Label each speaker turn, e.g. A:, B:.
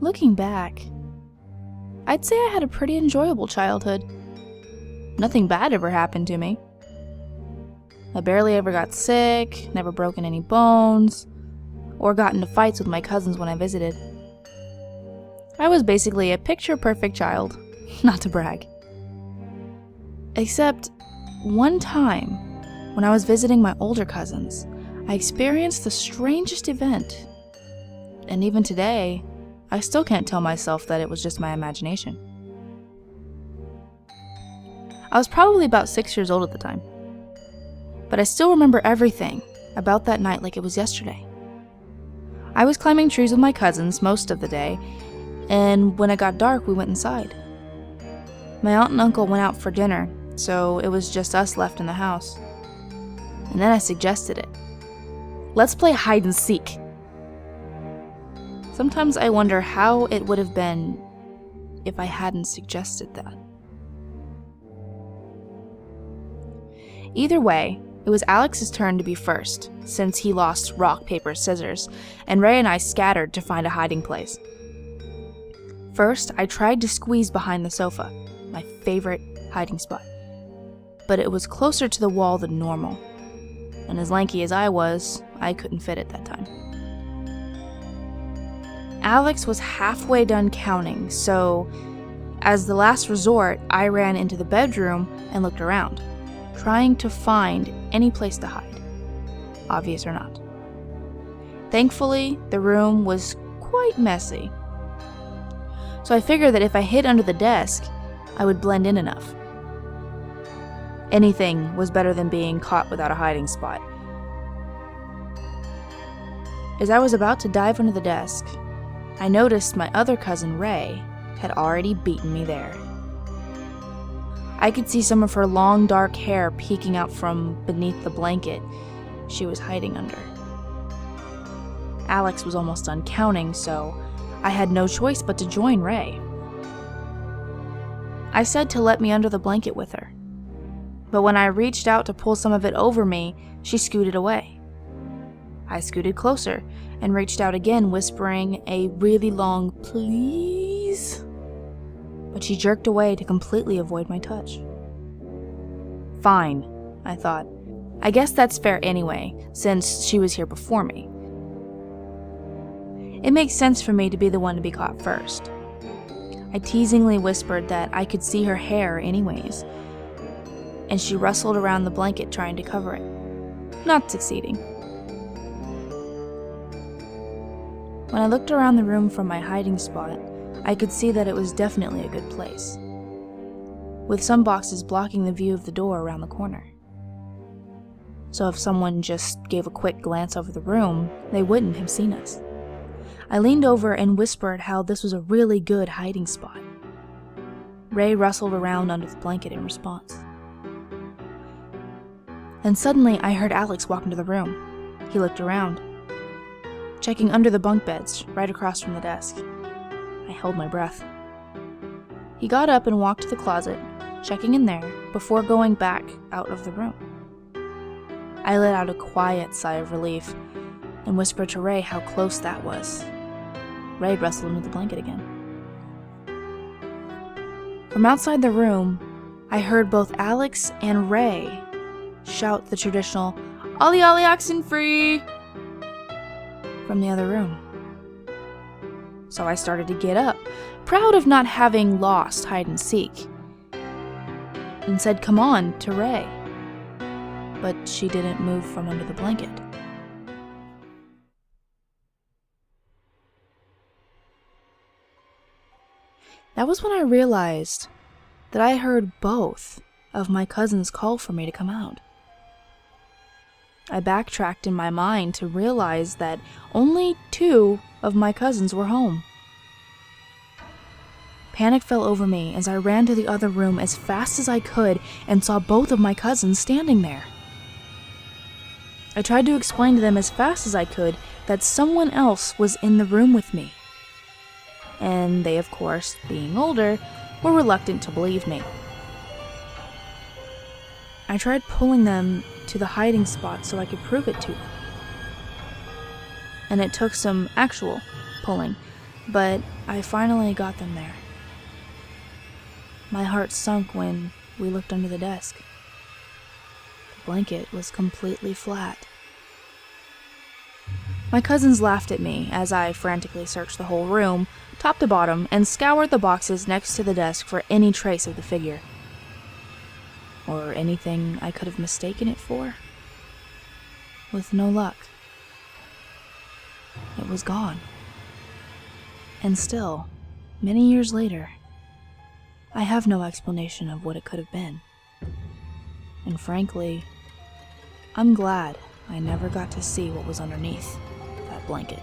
A: Looking back, I'd say I had a pretty enjoyable childhood. Nothing bad ever happened to me. I barely ever got sick, never broken any bones, or got into fights with my cousins when I visited. I was basically a picture-perfect child, not to brag. Except one time, when I was visiting my older cousins, I experienced the strangest event. And even today, I still can't tell myself that it was just my imagination. I was probably about 6 years old at the time, but I still remember everything about that night like it was yesterday. I was climbing trees with my cousins most of the day, and when it got dark, we went inside. My aunt and uncle went out for dinner, so it was just us left in the house. And then I suggested it. Let's play hide and seek. Sometimes I wonder how it would have been if I hadn't suggested that. Either way, it was Alex's turn to be first, since he lost rock, paper, scissors, and Ray and I scattered to find a hiding place. First, I tried to squeeze behind the sofa, my favorite hiding spot, but it was closer to the wall than normal, and as lanky as I was, I couldn't fit it that time. Alex was halfway done counting, so as the last resort, I ran into the bedroom and looked around, trying to find any place to hide, obvious or not. Thankfully, the room was quite messy, so I figured that if I hid under the desk, I would blend in enough. Anything was better than being caught without a hiding spot. As I was about to dive under the desk, I noticed my other cousin, Ray, had already beaten me there. I could see some of her long dark hair peeking out from beneath the blanket she was hiding under. Alex was almost done counting, so I had no choice but to join Ray. I said to let me under the blanket with her, but when I reached out to pull some of it over me, she scooted away. I scooted closer and reached out again, whispering a really long "please," but she jerked away to completely avoid my touch. Fine, I thought. I guess that's fair anyway, since she was here before me. It makes sense for me to be the one to be caught first. I teasingly whispered that I could see her hair anyways, and she rustled around the blanket trying to cover it, not succeeding. When I looked around the room from my hiding spot, I could see that it was definitely a good place, with some boxes blocking the view of the door around the corner. So if someone just gave a quick glance over the room, they wouldn't have seen us. I leaned over and whispered how this was a really good hiding spot. Ray rustled around under the blanket in response. Then suddenly I heard Alex walk into the room. He looked around, checking under the bunk beds right across from the desk. I held my breath. He got up and walked to the closet, checking in there before going back out of the room. I let out a quiet sigh of relief and whispered to Ray how close that was. Ray rustled into the blanket again. From outside the room, I heard both Alex and Ray shout the traditional "Ollie Ollie oxen free!" from the other room. So I started to get up, proud of not having lost hide and seek, and said "come on" to Ray, but she didn't move from under the blanket. That was when I realized that I heard both of my cousins call for me to come out. I backtracked in my mind to realize that only 2 of my cousins were home. Panic fell over me as I ran to the other room as fast as I could and saw both of my cousins standing there. I tried to explain to them as fast as I could that someone else was in the room with me, and they, of course, being older, were reluctant to believe me. I tried pulling them to the hiding spot so I could prove it to them, and it took some actual pulling, but I finally got them there. My heart sunk when we looked under the desk. The blanket was completely flat. My cousins laughed at me as I frantically searched the whole room, top to bottom, and scoured the boxes next to the desk for any trace of the figure. Or anything I could have mistaken it for. With no luck. It was gone. And still, many years later, I have no explanation of what it could have been. And frankly, I'm glad I never got to see what was underneath that blanket.